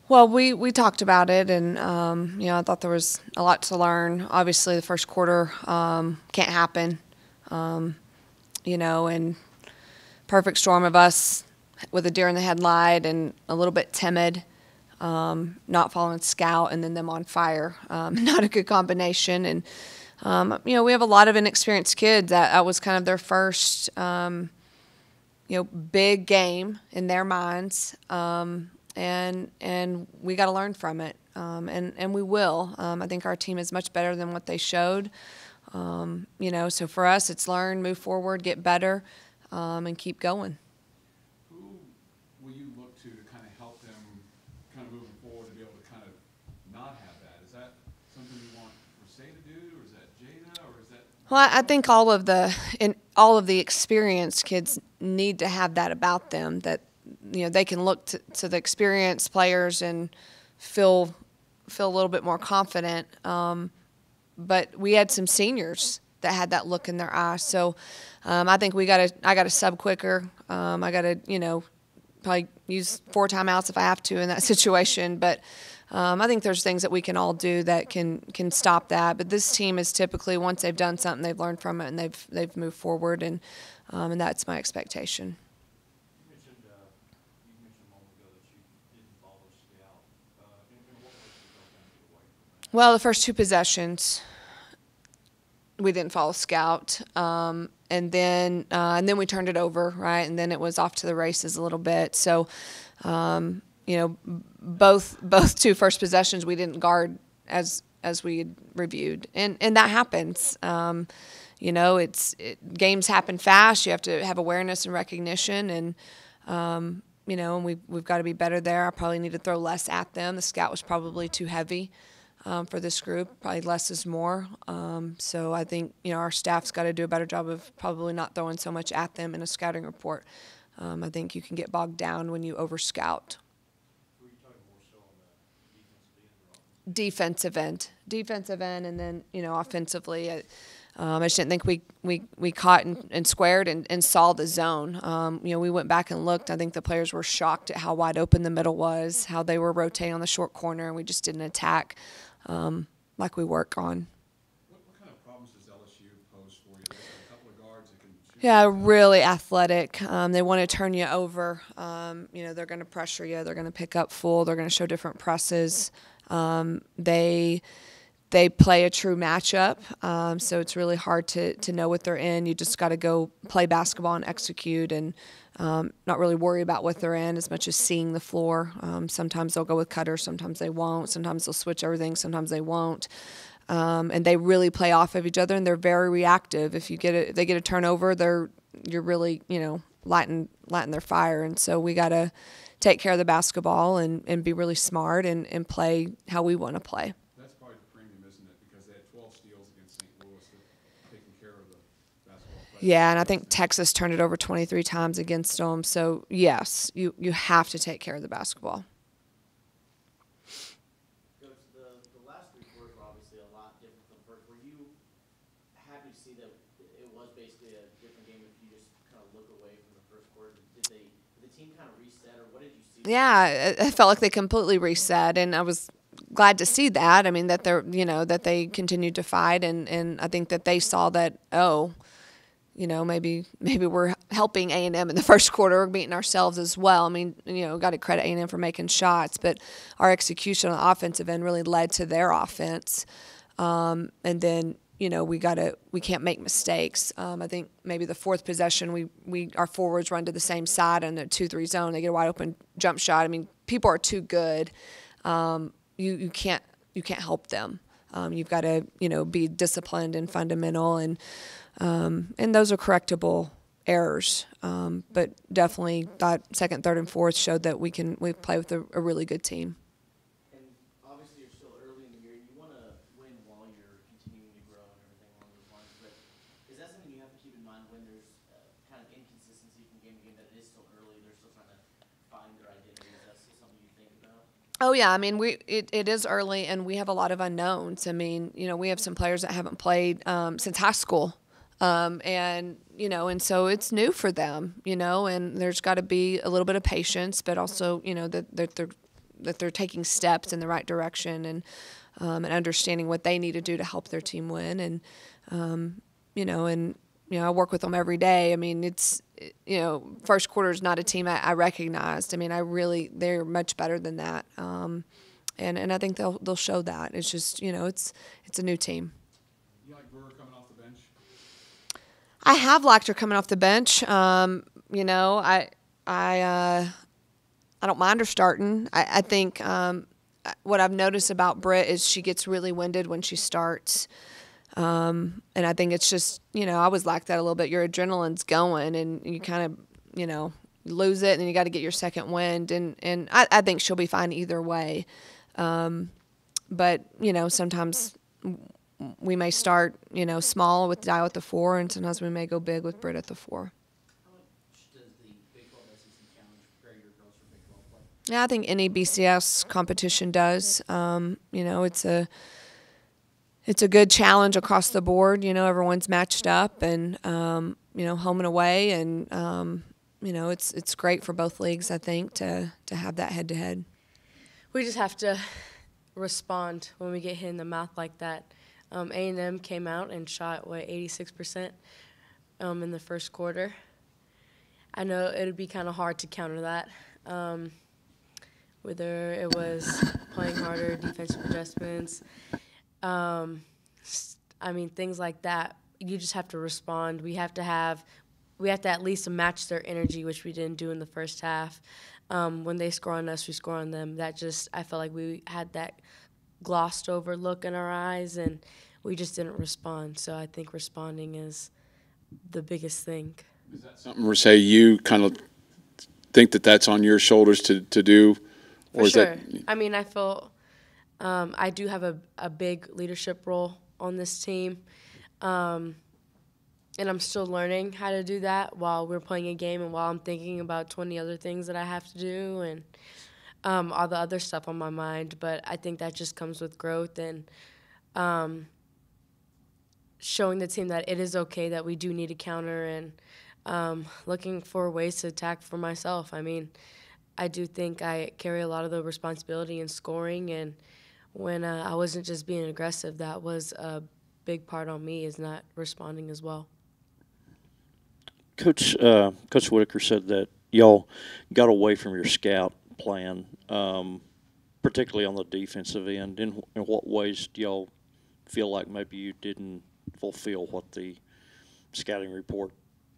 Well, we talked about it, and I thought there was a lot to learn. Obviously, the first quarter can't happen, and perfect storm of us with a deer in the headlight and a little bit timid, not following scout, and then them on fire. Not a good combination, and we have a lot of inexperienced kids. That was kind of their first, big game in their minds. And we got to learn from it, and we will. I think our team is much better than what they showed. So for us, it's learn, move forward, get better, and keep going. Who will you look to kind of help them kind of moving forward to be able to kind of not have that? Is that something you want Rosé to do, or is that Jada, or is that? Well, I think all of the experienced kids need to have that about them, that they can look to the experienced players and feel a little bit more confident. But we had some seniors that had that look in their eyes. So I think I got to sub quicker. I got to, probably use 4 timeouts if I have to in that situation. But I think there's things that we can all do that can stop that. But this team is typically, once they've done something, they've learned from it and they've moved forward, and that's my expectation. Well, the first 2 possessions, we didn't follow scout, and then we turned it over, right, and then it was off to the races a little bit. So, both 2 first possessions we didn't guard as we had reviewed, and that happens. Games happen fast. You have to have awareness and recognition, and and we've got to be better there. I probably need to throw less at them. The scout was probably too heavy. For this group, probably less is more. So I think our staff's got to do a better job of probably not throwing so much at them in a scouting report. I think you can get bogged down when you over scout. Were you talking more so on the defensive end, Defensive end, and then offensively, I just didn't think we caught and squared and saw the zone. We went back and looked. I think the players were shocked at how wide open the middle was, how they were rotating on the short corner, and we just didn't attack like we work on. What kind of problems does LSU pose for you? They have a couple of guards that can shoot. Yeah, really athletic. They want to turn you over. They're going to pressure you. They're going to pick up full. They're going to show different presses. They play a true matchup, so it's really hard to know what they're in. You just got to go play basketball and execute, and not really worry about what they're in as much as seeing the floor. Sometimes they'll go with cutters, sometimes they won't. Sometimes they'll switch everything, sometimes they won't. And they really play off of each other, and they're very reactive. If they get a turnover, you're really lighting their fire, and so we got to take care of the basketball and be really smart and play how we want to play. That's probably the premium, isn't it? Because they had 12 steals against St. Louis, taking care of the basketball players. Yeah, and I think Texas turned it over 23 times against them. So, yes, you have to take care of the basketball. Coach, the last 3 quarters were obviously a lot different from the first. Were you happy to see that it was basically a different game if you just kind of look away from the first quarter? Did the team kind of reset, or what did you see? Yeah, I felt like they completely reset, and I was glad to see that. I mean, that that they continued to fight, and I think that they saw that, maybe we're helping A&M in the first quarter, we're beating ourselves as well. I mean, got to credit A&M for making shots, but our execution on the offensive end really led to their offense. And then, we can't make mistakes. I think maybe the 4th possession, our forwards run to the same side in the 2-3 zone. They get a wide open jump shot. I mean, people are too good. You can't help them. You've got to be disciplined and fundamental, and those are correctable errors. But definitely thought 2nd, 3rd, and 4th showed that we play with a really good team. And obviously you're still early in the year. You want to win while you're continuing to grow and everything along those lines. But is that something you have to keep in mind when there's kind of inconsistency from game to game, that it is still early, they're still trying to find their identity? Is that still something you think about? Oh, yeah. I mean, it is early, and we have a lot of unknowns. I mean, we have some players that haven't played since high school. And, and so it's new for them, and there's got to be a little bit of patience, but also, that they're taking steps in the right direction and understanding what they need to do to help their team win. And, I work with them every day. I mean, it's, first quarter is not a team I recognized. I mean, they're much better than that. And I think they'll show that. It's just, it's a new team. You like Brewer coming off the bench? I have liked her coming off the bench. I don't mind her starting. I think what I've noticed about Britt is she gets really winded when she starts. And I think it's just, I always like that a little bit. Your adrenaline's going and you kind of, lose it and then you got to get your second wind. And I think she'll be fine either way. But, sometimes we may start, small with Dio at the 4, and sometimes we may go big with Britt at the 4. How much does the Big 12 SEC Challenge prepare your girls for Big 12 play? Yeah, I think any BCS competition does. It's a good challenge across the board. Everyone's matched up and, home and away. And, it's great for both leagues, I think, to have that head-to-head. We just have to respond when we get hit in the mouth like that. A&M came out and shot, 86% in the first quarter. I know it would be kind of hard to counter that, whether it was playing harder, defensive adjustments. Things like that. You just have to respond. We have to at least match their energy, which we didn't do in the first half. When they score on us, we score on them. I felt like we had that glossed over look in our eyes, and we just didn't respond. So I think responding is the biggest thing. Is that something where, say, you kind of think that that's on your shoulders to do? Or For sure. That... I feel I do have a big leadership role on this team. And I'm still learning how to do that while we're playing a game and while I'm thinking about 20 other things that I have to do and all the other stuff on my mind. But I think that just comes with growth and showing the team that it is okay, that we do need a counter, and looking for ways to attack for myself. I do think I carry a lot of the responsibility in scoring, and when I wasn't just being aggressive, that was a big part on me, is not responding as well. Coach Whitaker said that y'all got away from your scout plan, particularly on the defensive end. In what ways do y'all feel like maybe you didn't fulfill what the scouting report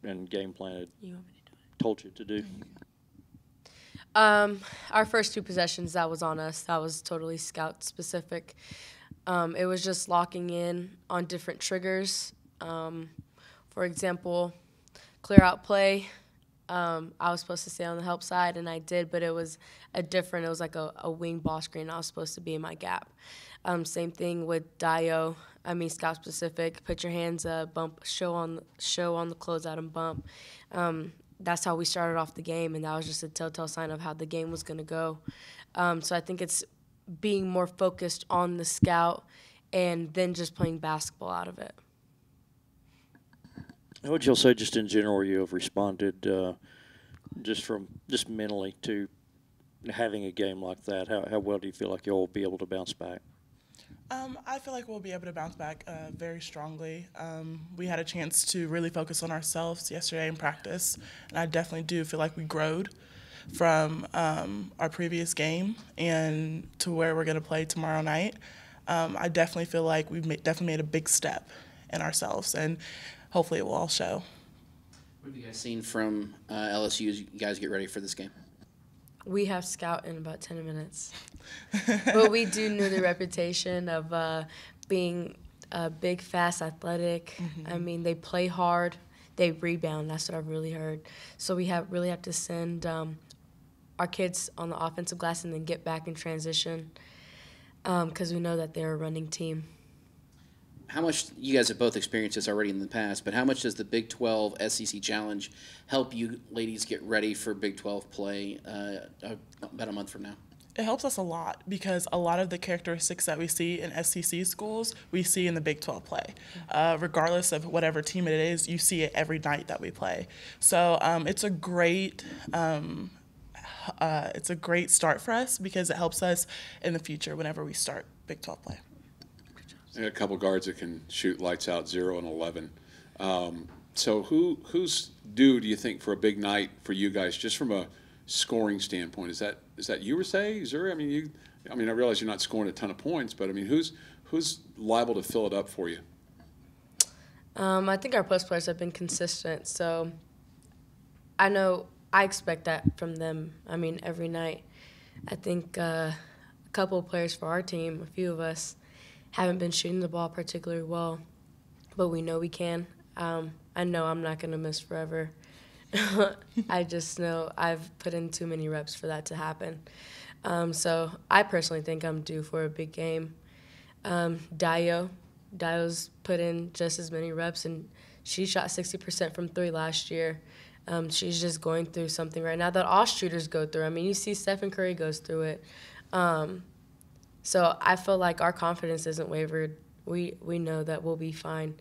and game plan had told you to do? Our first 2 possessions, that was on us. That was totally scout specific. It was just locking in on different triggers. For example, clear out play. I was supposed to stay on the help side, and I did, but it was it was like a wing ball screen. I was supposed to be in my gap. Same thing with Dio. Scout specific. Put your hands up, bump, show on the closeout and bump. That's how we started off the game, and that was just a telltale sign of how the game was going to go. So I think it's being more focused on the scout and then just playing basketball out of it. How would y'all say, just in general, you have responded just mentally to having a game like that? How well do you feel like y'all will be able to bounce back? I feel like we'll be able to bounce back very strongly. We had a chance to really focus on ourselves yesterday in practice, and I definitely do feel like we growed from our previous game and to where we're going to play tomorrow night. I definitely feel like we've definitely made a big step in ourselves, and hopefully it will all show. What have you guys seen from LSU as you guys get ready for this game? We have scout in about 10 minutes. But we do know the reputation of being big, fast, athletic. Mm-hmm. They play hard. They rebound. That's what I've really heard. So we really have to send our kids on the offensive glass and then get back in transition because we know that they're a running team. How much, you guys have both experienced this already in the past, but how much does the Big 12 SEC Challenge help you ladies get ready for Big 12 play about a month from now? It helps us a lot because a lot of the characteristics that we see in SEC schools, we see in the Big 12 play. Regardless of whatever team it is, you see it every night that we play. So it's a great start for us because it helps us in the future whenever we start Big 12 play. And a couple guards that can shoot lights out 0 and 11. So who's due, do you think, for a big night for you guys, just from a scoring standpoint? Is that you, Rasay, Zuri? I mean, I realize you're not scoring a ton of points, but I mean, who's liable to fill it up for you? I think our post players have been consistent, so I know I expect that from them. I mean, every night. I think a couple of players for our team, a few of us, haven't been shooting the ball particularly well, but we know we can. I know I'm not going to miss forever. I just know I've put in too many reps for that to happen. So I personally think I'm due for a big game. Dayo's put in just as many reps, and she shot 60% from 3 last year. She's just going through something right now that all shooters go through. I mean, you see Stephen Curry goes through it. So I feel like our confidence isn't wavered. We know that we'll be fine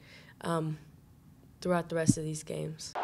throughout the rest of these games.